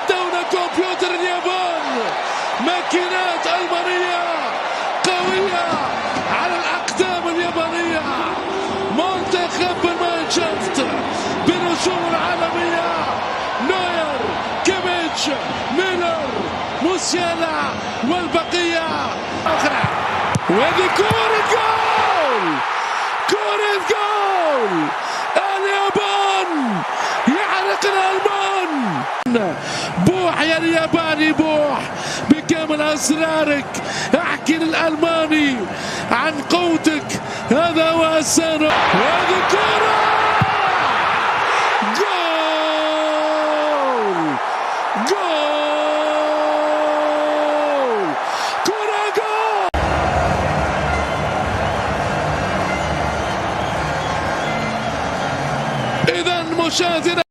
يتحدون كمبيوتر اليابان، ماكينات ألمانية قوية على الأقدام اليابانية. منتخب المانشافت بنجوم العالمية، نوير، كيميتش، ميلر، موسيالا والبقية أخرى. وهذه كرة جول، كرة جول. اليابان يحرق الألمان. بوح يا الياباني، بوح بكامل أسرارك، احكي للألماني عن قوتك. هذا هو السنة. وهذه كرة جول، جول، كرة جول. إذا مشاهدينا